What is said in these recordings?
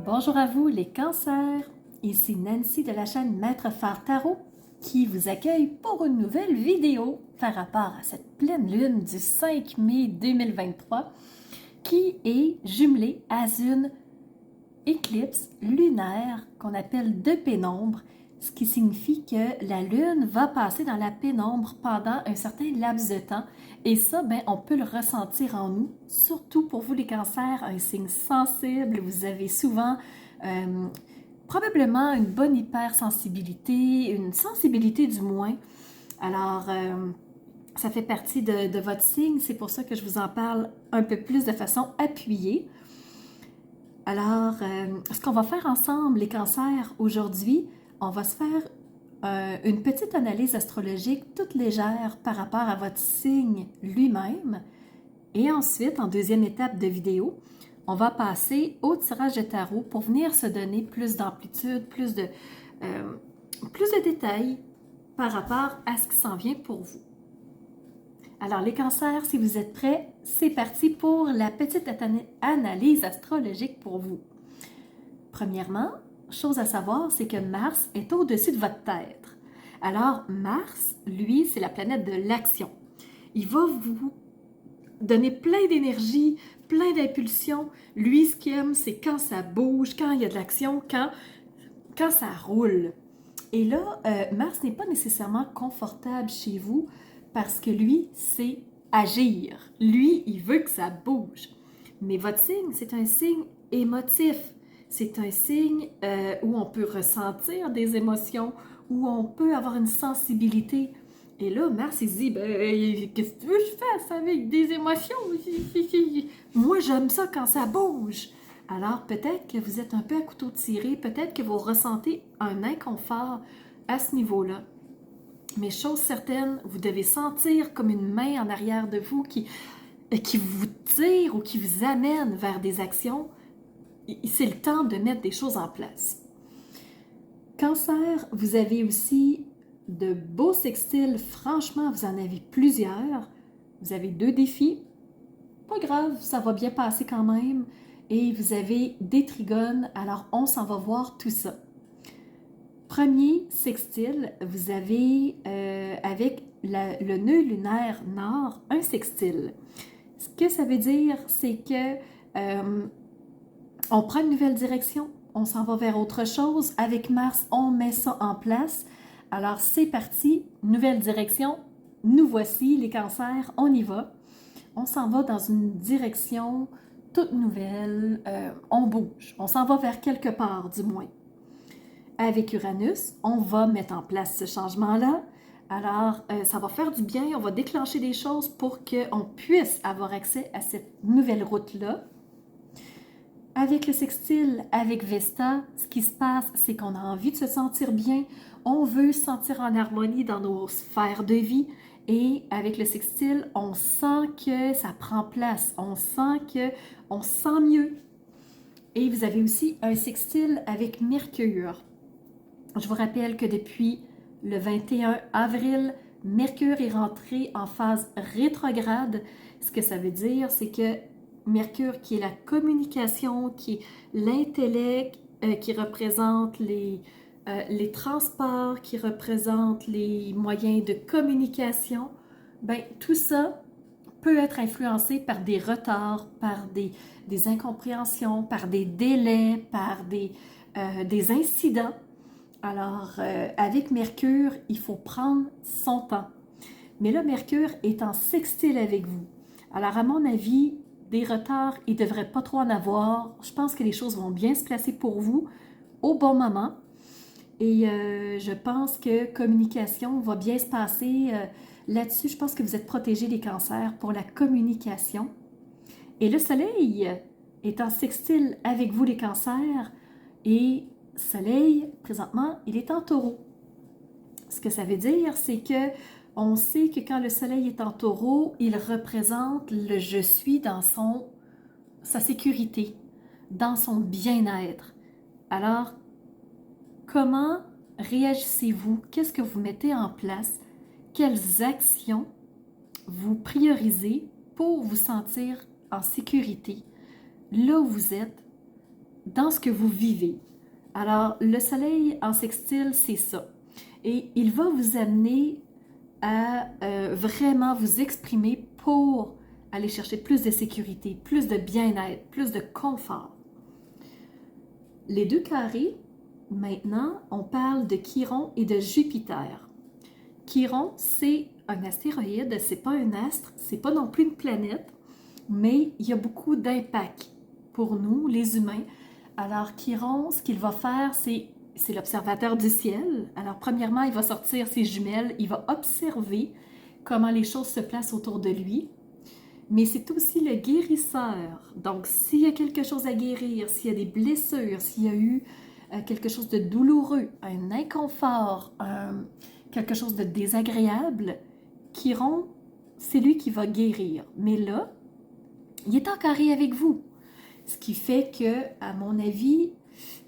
Bonjour à vous les cancers, ici Nancy de la chaîne Maître Phare Tarot qui vous accueille pour une nouvelle vidéo par rapport à cette pleine lune du 5 mai 2023 qui est jumelée à une éclipse lunaire qu'on appelle de pénombre, ce qui signifie que la lune va passer dans la pénombre pendant un certain laps de temps et ça, on peut le ressentir en nous, surtout pour vous les cancers, un signe sensible, vous avez souvent probablement une bonne hypersensibilité, une sensibilité du moins. Alors, ça fait partie de votre signe, c'est pour ça que je vous en parle un peu plus de façon appuyée. Alors, ce qu'on va faire ensemble, les cancers, aujourd'hui, on va se faire une petite analyse astrologique toute légère par rapport à votre signe lui-même. Et ensuite, en deuxième étape de vidéo, on va passer au tirage de tarot pour venir se donner plus d'amplitude, plus de détails par rapport à ce qui s'en vient pour vous. Alors les cancers, si vous êtes prêts, c'est parti pour la petite analyse astrologique pour vous. Premièrement, chose à savoir, c'est que Mars est au-dessus de votre tête. Alors Mars, lui, c'est la planète de l'action. Il va vous donner plein d'énergie, plein d'impulsion. Lui, ce qu'il aime, c'est quand ça bouge, quand il y a de l'action, quand ça roule. Et là, Mars n'est pas nécessairement confortable chez vous parce que lui, c'est agir. Lui, il veut que ça bouge. Mais votre signe, c'est un signe émotif. C'est un signe où on peut ressentir des émotions, où on peut avoir une sensibilité. Et là, Mars, il se dit, qu'est-ce que tu veux que je fasse avec des émotions? Moi, j'aime ça quand ça bouge. Alors, peut-être que vous êtes un peu à couteau tiré, peut-être que vous ressentez un inconfort à ce niveau-là. Mais chose certaine, vous devez sentir comme une main en arrière de vous qui vous tire ou qui vous amène vers des actions. C'est le temps de mettre des choses en place. Cancer, vous avez aussi de beaux sextiles. Franchement, vous en avez plusieurs. Vous avez 2 défis. Pas grave, ça va bien passer quand même. Et vous avez des trigones, alors on s'en va voir tout ça. Premier sextile, vous avez avec le nœud lunaire nord, un sextile. Ce que ça veut dire, c'est que on prend une nouvelle direction, on s'en va vers autre chose. Avec Mars, on met ça en place. Alors c'est parti, nouvelle direction, nous voici les cancers, on y va. On s'en va dans une direction toute nouvelle, on bouge, on s'en va vers quelque part du moins. Avec Uranus, on va mettre en place ce changement-là. Alors, ça va faire du bien, on va déclencher des choses pour qu'on puisse avoir accès à cette nouvelle route-là. Avec le sextile, avec Vesta, ce qui se passe, c'est qu'on a envie de se sentir bien, on veut se sentir en harmonie dans nos sphères de vie. Et avec le sextile, on sent que ça prend place, on sent mieux. Et vous avez aussi un sextile avec Mercure. Je vous rappelle que depuis le 21 avril, Mercure est rentré en phase rétrograde. Ce que ça veut dire, c'est que Mercure, qui est la communication, qui est l'intellect, qui représente les transports, qui représente les moyens de communication, tout ça peut être influencé par des retards, par des incompréhensions, par des délais, par des incidents. Alors, avec Mercure, il faut prendre son temps. Mais là, Mercure est en sextile avec vous. Alors, à mon avis, des retards, il ne devrait pas trop en avoir. Je pense que les choses vont bien se placer pour vous au bon moment. Et je pense que communication va bien se passer. Là-dessus, je pense que vous êtes protégés les cancers pour la communication. Et le soleil est en sextile avec vous les cancers. Et Soleil, présentement, il est en taureau. Ce que ça veut dire, c'est que on sait que quand le soleil est en taureau, il représente le je suis dans sa sécurité, dans son bien-être. Alors, comment réagissez-vous? Qu'est-ce que vous mettez en place? Quelles actions vous priorisez pour vous sentir en sécurité, là où vous êtes, dans ce que vous vivez. Alors, le soleil en sextile, c'est ça. Et il va vous amener à vraiment vous exprimer pour aller chercher plus de sécurité, plus de bien-être, plus de confort. Les deux carrés, maintenant, on parle de Chiron et de Jupiter. Chiron, c'est un astéroïde, c'est pas un astre, c'est pas non plus une planète, mais il y a beaucoup d'impact pour nous, les humains. Alors, Chiron, ce qu'il va faire, c'est l'observateur du ciel. Alors, premièrement, il va sortir ses jumelles, il va observer comment les choses se placent autour de lui. Mais c'est aussi le guérisseur. Donc, s'il y a quelque chose à guérir, s'il y a des blessures, s'il y a eu quelque chose de douloureux, un inconfort, quelque chose de désagréable, Chiron, c'est lui qui va guérir. Mais là, il est en carré avec vous. Ce qui fait que, à mon avis,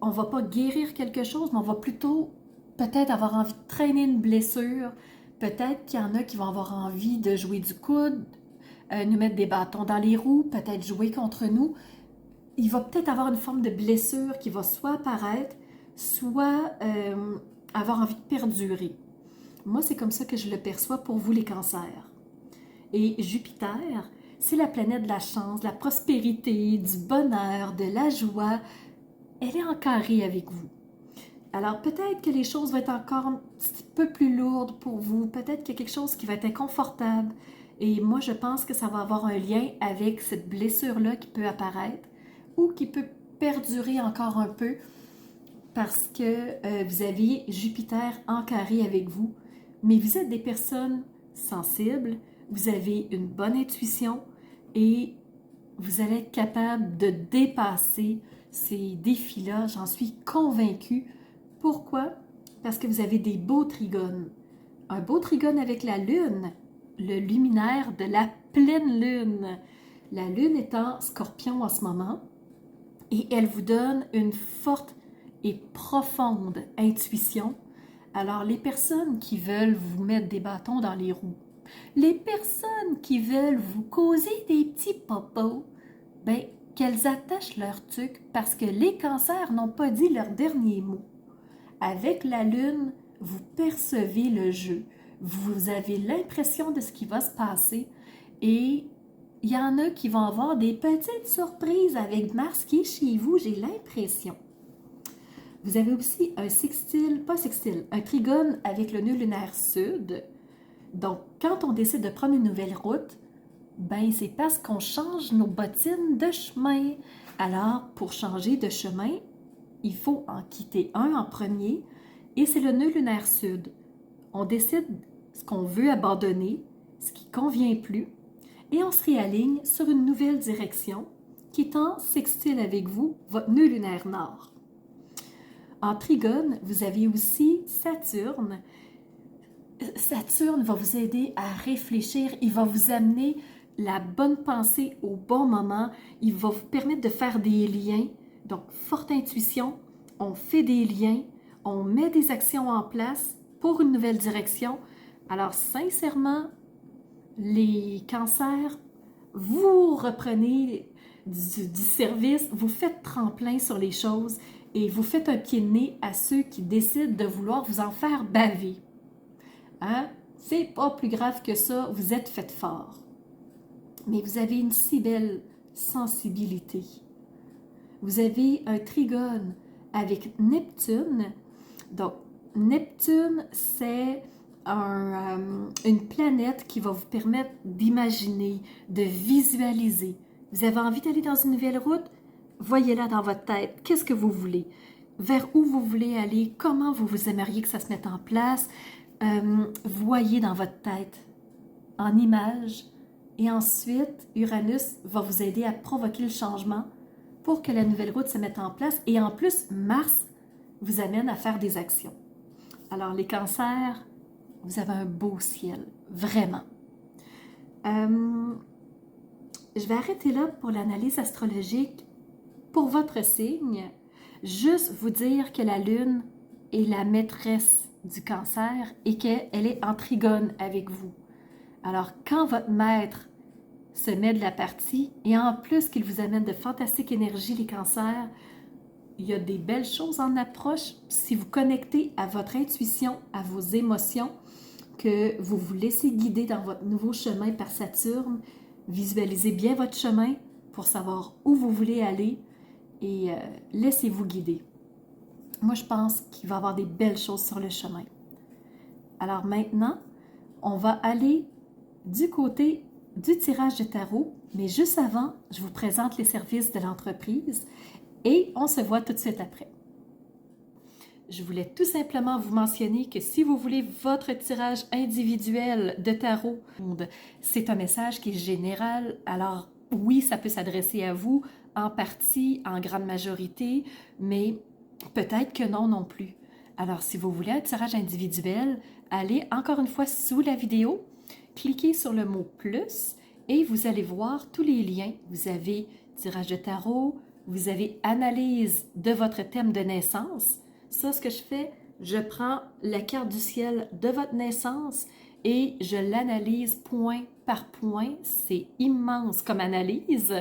on ne va pas guérir quelque chose, mais on va plutôt peut-être avoir envie de traîner une blessure. Peut-être qu'il y en a qui vont avoir envie de jouer du coude, nous mettre des bâtons dans les roues, peut-être jouer contre nous. Il va peut-être avoir une forme de blessure qui va soit apparaître, soit avoir envie de perdurer. Moi, c'est comme ça que je le perçois pour vous, les cancers. Et Jupiter, c'est la planète de la chance, de la prospérité, du bonheur, de la joie. Elle est en carré avec vous. Alors peut-être que les choses vont être encore un petit peu plus lourdes pour vous, peut-être qu'il y a quelque chose qui va être inconfortable. Et moi, je pense que ça va avoir un lien avec cette blessure-là qui peut apparaître ou qui peut perdurer encore un peu parce que vous avez Jupiter en carré avec vous. Mais vous êtes des personnes sensibles, vous avez une bonne intuition et vous allez être capable de dépasser ces défis-là, j'en suis convaincue. Pourquoi? Parce que vous avez des beaux trigones. Un beau trigone avec la Lune, le luminaire de la pleine Lune. La Lune est en Scorpion en ce moment et elle vous donne une forte et profonde intuition. Alors, les personnes qui veulent vous mettre des bâtons dans les roues, les personnes qui veulent vous causer des petits popos, ben, qu'elles attachent leur tuque parce que les cancers n'ont pas dit leur dernier mot. Avec la Lune, vous percevez le jeu, vous avez l'impression de ce qui va se passer et il y en a qui vont avoir des petites surprises avec Mars qui est chez vous, j'ai l'impression. Vous avez aussi un sextile, pas sextile, un trigone avec le nœud lunaire sud. Donc, quand on décide de prendre une nouvelle route, ben c'est parce qu'on change nos bottines de chemin. Alors, pour changer de chemin, il faut en quitter un en premier et c'est le nœud lunaire sud. On décide ce qu'on veut abandonner, ce qui ne convient plus et on se réaligne sur une nouvelle direction qui est en sextile avec vous, votre nœud lunaire nord. En trigone, vous avez aussi Saturne. Saturne va vous aider à réfléchir, il va vous amener la bonne pensée au bon moment, il va vous permettre de faire des liens. Donc, forte intuition, on fait des liens, on met des actions en place pour une nouvelle direction. Alors, sincèrement, les cancers, vous reprenez du service, vous faites tremplin sur les choses et vous faites un pied de nez à ceux qui décident de vouloir vous en faire baver. Hein? C'est pas plus grave que ça, vous êtes fait fort. Mais vous avez une si belle sensibilité. Vous avez un trigone avec Neptune. Donc, Neptune, c'est une planète qui va vous permettre d'imaginer, de visualiser. Vous avez envie d'aller dans une nouvelle route? Voyez-la dans votre tête. Qu'est-ce que vous voulez? Vers où vous voulez aller? Comment vous aimeriez que ça se mette en place? Voyez dans votre tête, en images. Et ensuite, Uranus va vous aider à provoquer le changement pour que la nouvelle route se mette en place. Et en plus, Mars vous amène à faire des actions. Alors, les cancers, vous avez un beau ciel, vraiment. Je vais arrêter là pour l'analyse astrologique pour votre signe. Juste vous dire que la Lune est la maîtresse du cancer et qu'elle est en trigone avec vous. Alors, quand votre maître se met de la partie et en plus qu'il vous amène de fantastiques énergies, les cancers, il y a des belles choses en approche si vous connectez à votre intuition, à vos émotions, que vous vous laissez guider dans votre nouveau chemin par Saturne. Visualisez bien votre chemin pour savoir où vous voulez aller et laissez-vous guider. Moi, je pense qu'il va y avoir des belles choses sur le chemin. Alors maintenant, on va aller du côté du tirage de tarot, mais juste avant, je vous présente les services de l'entreprise et on se voit tout de suite après. Je voulais tout simplement vous mentionner que si vous voulez votre tirage individuel de tarot, c'est un message qui est général. Alors oui, ça peut s'adresser à vous en partie, en grande majorité, mais peut-être que non plus. Alors si vous voulez un tirage individuel, allez encore une fois sous la vidéo, cliquez sur le mot « plus » et vous allez voir tous les liens. Vous avez tirage de tarot, vous avez analyse de votre thème de naissance. Ça, ce que je fais, je prends la carte du ciel de votre naissance et je l'analyse point par point. C'est immense comme analyse.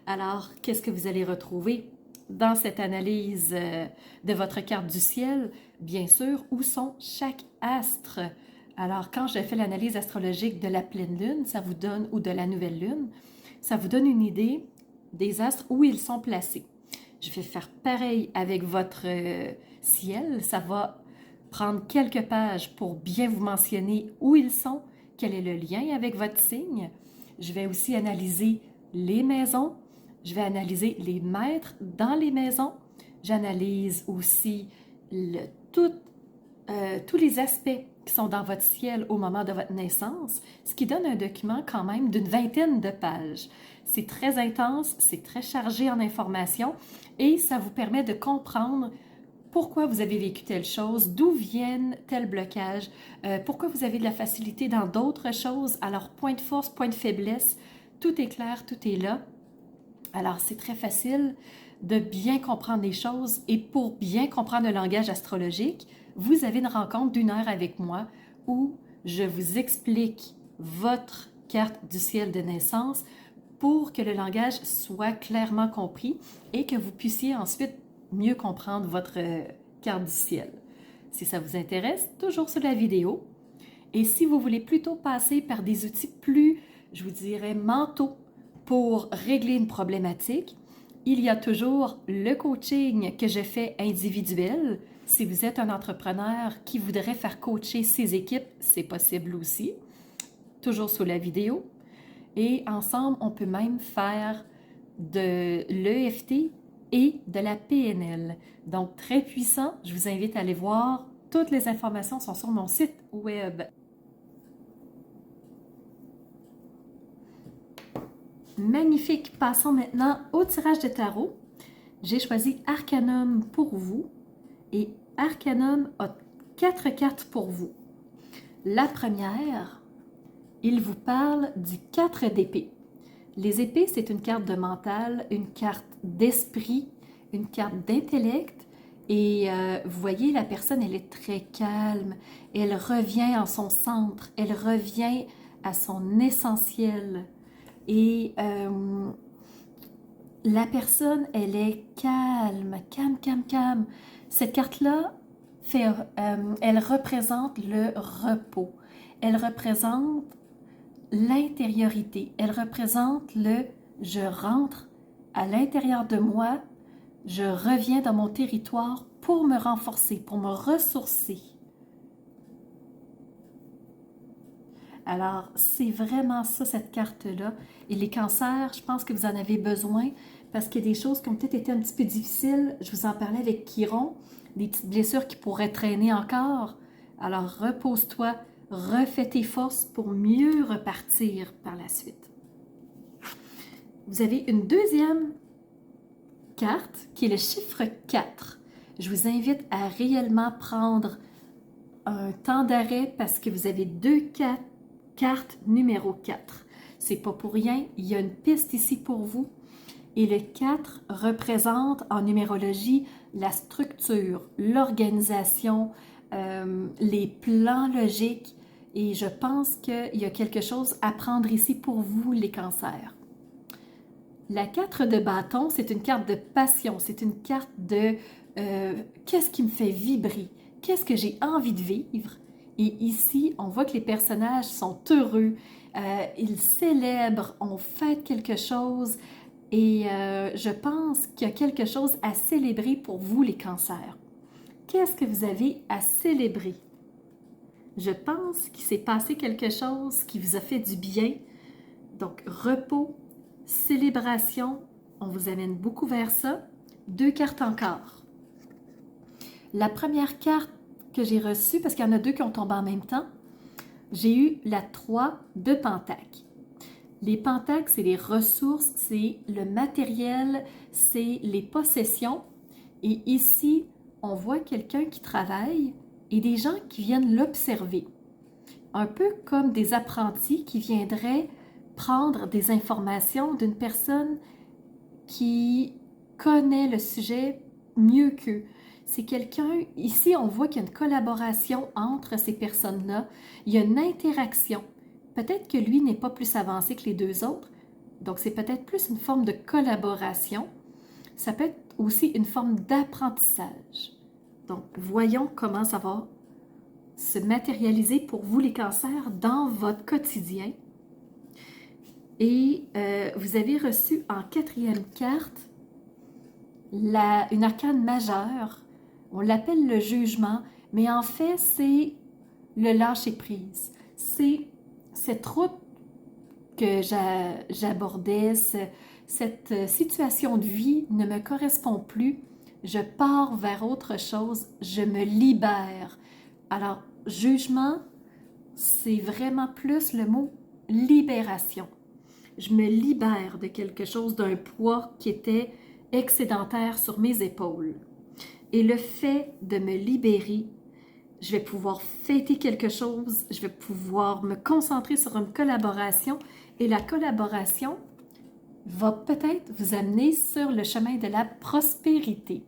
Alors, qu'est-ce que vous allez retrouver dans cette analyse de votre carte du ciel? Bien sûr, où sont chaque astre? Alors, quand je fais l'analyse astrologique de la pleine lune, ça vous donne, ou de la nouvelle lune, ça vous donne une idée des astres où ils sont placés. Je vais faire pareil avec votre ciel. Ça va prendre quelques pages pour bien vous mentionner où ils sont, quel est le lien avec votre signe. Je vais aussi analyser les maisons. Je vais analyser les maîtres dans les maisons. J'analyse aussi tous les aspects qui sont dans votre ciel au moment de votre naissance, ce qui donne un document quand même d'une 20aine de pages. C'est très intense, c'est très chargé en informations et ça vous permet de comprendre pourquoi vous avez vécu telle chose, d'où viennent tels blocages, pourquoi vous avez de la facilité dans d'autres choses. Alors, point de force, point de faiblesse, tout est clair, tout est là. Alors, c'est très facile de bien comprendre les choses et pour bien comprendre le langage astrologique, vous avez une rencontre d'1 heure avec moi où je vous explique votre carte du ciel de naissance pour que le langage soit clairement compris et que vous puissiez ensuite mieux comprendre votre carte du ciel. Si ça vous intéresse, toujours sur la vidéo. Et si vous voulez plutôt passer par des outils plus, je vous dirais, mentaux pour régler une problématique, il y a toujours le coaching que je fais individuel. Si vous êtes un entrepreneur qui voudrait faire coacher ses équipes, c'est possible aussi. Toujours sous la vidéo. Et ensemble, on peut même faire de l'EFT et de la PNL. Donc, très puissant. Je vous invite à aller voir. Toutes les informations sont sur mon site web. Magnifique! Passons maintenant au tirage de tarot. J'ai choisi Arcanum pour vous et Arcanum a 4 cartes pour vous. La première, il vous parle du 4 d'épée. Les épées, c'est une carte de mental, une carte d'esprit, une carte d'intellect. Et vous voyez, la personne, elle est très calme. Elle revient en son centre. Elle revient à son essentiel. Et la personne, elle est calme, calme. Cette carte-là, elle représente le repos. Elle représente l'intériorité. Elle représente le « je rentre à l'intérieur de moi, je reviens dans mon territoire pour me renforcer, pour me ressourcer ». Alors, c'est vraiment ça, cette carte-là. Et les cancers, je pense que vous en avez besoin parce qu'il y a des choses qui ont peut-être été un petit peu difficiles. Je vous en parlais avec Chiron, des petites blessures qui pourraient traîner encore. Alors, repose-toi, refais tes forces pour mieux repartir par la suite. Vous avez une deuxième carte qui est le chiffre 4. Je vous invite à réellement prendre un temps d'arrêt parce que vous avez 2 cartes numéro 4. C'est pas pour rien, il y a une piste ici pour vous. Et le 4 représente en numérologie la structure, l'organisation, les plans logiques. et je pense qu'il y a quelque chose à prendre ici pour vous, les cancers. La 4 de bâton, c'est une carte de passion, c'est une carte de qu'est-ce qui me fait vibrer, qu'est-ce que j'ai envie de vivre. Et ici, on voit que les personnages sont heureux, ils célèbrent, on fête quelque chose et je pense qu'il y a quelque chose à célébrer pour vous, les cancers. Qu'est-ce que vous avez à célébrer? Je pense qu'il s'est passé quelque chose qui vous a fait du bien. Donc, repos, célébration, on vous amène beaucoup vers ça. 2 cartes encore. La première carte que j'ai reçue, parce qu'il y en a 2 qui ont tombé en même temps, j'ai eu la 3 de Pentacle. Les pentacles, c'est les ressources, c'est le matériel, c'est les possessions. Et ici, on voit quelqu'un qui travaille et des gens qui viennent l'observer. Un peu comme des apprentis qui viendraient prendre des informations d'une personne qui connaît le sujet mieux qu'eux. C'est quelqu'un, ici on voit qu'il y a une collaboration entre ces personnes-là, il y a une interaction. Peut-être que lui n'est pas plus avancé que les 2 autres, donc c'est peut-être plus une forme de collaboration. Ça peut être aussi une forme d'apprentissage. Donc voyons comment ça va se matérialiser pour vous les cancers dans votre quotidien. Et vous avez reçu en 4e carte une arcane majeure. On l'appelle le jugement, mais en fait, c'est le lâcher-prise. C'est cette route que j'abordais, cette situation de vie ne me correspond plus. Je pars vers autre chose, je me libère. Alors, jugement, c'est vraiment plus le mot libération. Je me libère de quelque chose, d'un poids qui était excédentaire sur mes épaules. Et le fait de me libérer, je vais pouvoir fêter quelque chose, je vais pouvoir me concentrer sur une collaboration et la collaboration va peut-être vous amener sur le chemin de la prospérité.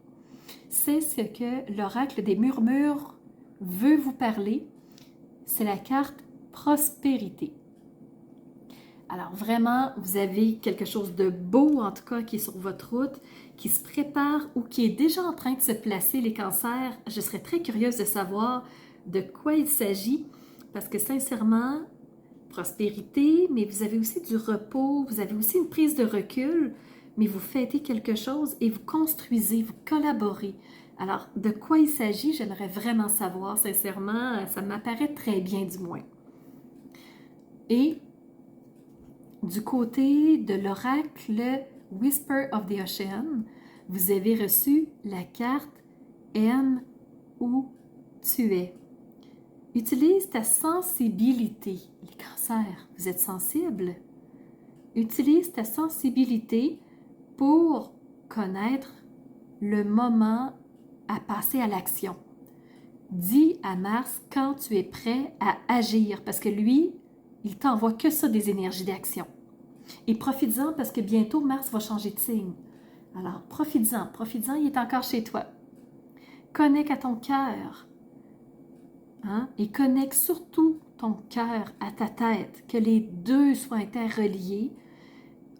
C'est ce que l'oracle des murmures veut vous parler. C'est la carte prospérité. Alors vraiment, vous avez quelque chose de beau, en tout cas, qui est sur votre route, qui se prépare ou qui est déjà en train de se placer, les cancers. Je serais très curieuse de savoir de quoi il s'agit, parce que sincèrement, prospérité, mais vous avez aussi du repos, vous avez aussi une prise de recul, mais vous fêtez quelque chose et vous construisez, vous collaborez. Alors, de quoi il s'agit, j'aimerais vraiment savoir, sincèrement, ça m'apparaît très bien du moins. Et du côté de l'oracle Whisper of the Ocean, vous avez reçu la carte Aime où tu es. Utilise ta sensibilité. Les cancers, vous êtes sensibles? Utilise ta sensibilité pour connaître le moment à passer à l'action. Dis à Mars quand tu es prêt à agir, parce que lui, il t'envoie que ça, des énergies d'action. Et profites-en parce que bientôt, Mars va changer de signe. Alors, profites-en, il est encore chez toi. Connecte à ton cœur. Hein? Et connecte surtout ton cœur à ta tête, que les 2 soient interreliés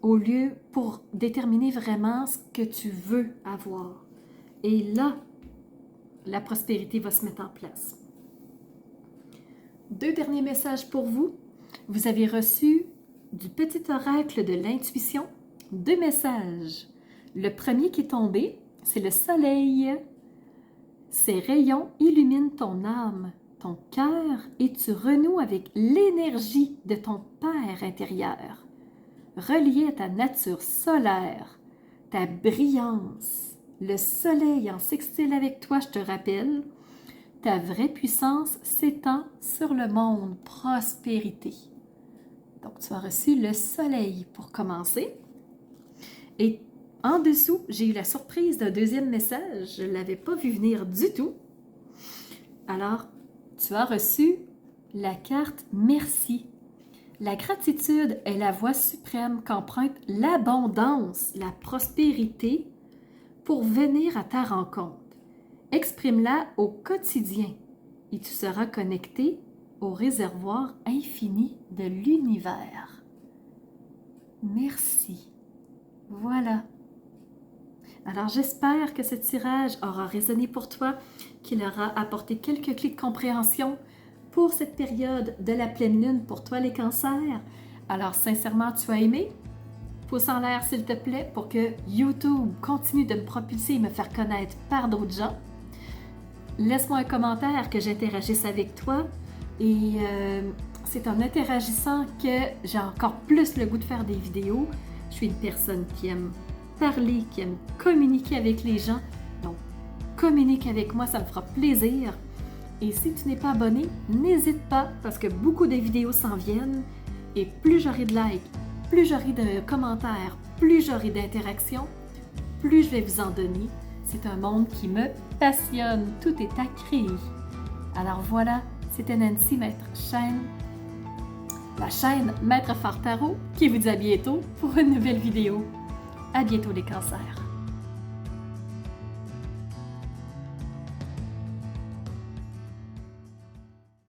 au lieu pour déterminer vraiment ce que tu veux avoir. Et là, la prospérité va se mettre en place. 2 derniers messages pour vous. Vous avez reçu du petit oracle de l'intuition 2 messages. Le premier qui est tombé, c'est le soleil. Ses rayons illuminent ton âme, ton cœur, et tu renoues avec l'énergie de ton Père intérieur. Relié à ta nature solaire, ta brillance, le soleil en sextile avec toi, je te rappelle, ta vraie puissance s'étend sur le monde, prospérité. Donc, tu as reçu le soleil pour commencer. Et en dessous, j'ai eu la surprise d'un 2e message. Je ne l'avais pas vu venir du tout. Alors, tu as reçu la carte Merci. La gratitude est la voie suprême qu'emprunte l'abondance, la prospérité pour venir à ta rencontre. Exprime-la au quotidien et tu seras connecté au réservoir infini de l'univers. Merci. Voilà. Alors j'espère que ce tirage aura résonné pour toi, qu'il aura apporté quelques clés de compréhension pour cette période de la pleine lune pour toi les cancers. Alors sincèrement, tu as aimé? Pouce en l'air s'il te plaît pour que YouTube continue de me propulser et me faire connaître par d'autres gens. Laisse-moi un commentaire, que j'interagisse avec toi et c'est en interagissant que j'ai encore plus le goût de faire des vidéos. Je suis une personne qui aime parler, qui aime communiquer avec les gens. Donc, communique avec moi, ça me fera plaisir. Et si tu n'es pas abonné, n'hésite pas parce que beaucoup de vidéos s'en viennent et plus j'aurai de likes, plus j'aurai de commentaires, plus j'aurai d'interactions, plus je vais vous en donner. C'est un monde qui me passionne. Tout est à créer. Alors voilà, c'était Nancy, la chaîne Maître Fort Tarot, qui vous dit à bientôt pour une nouvelle vidéo. À bientôt les cancers.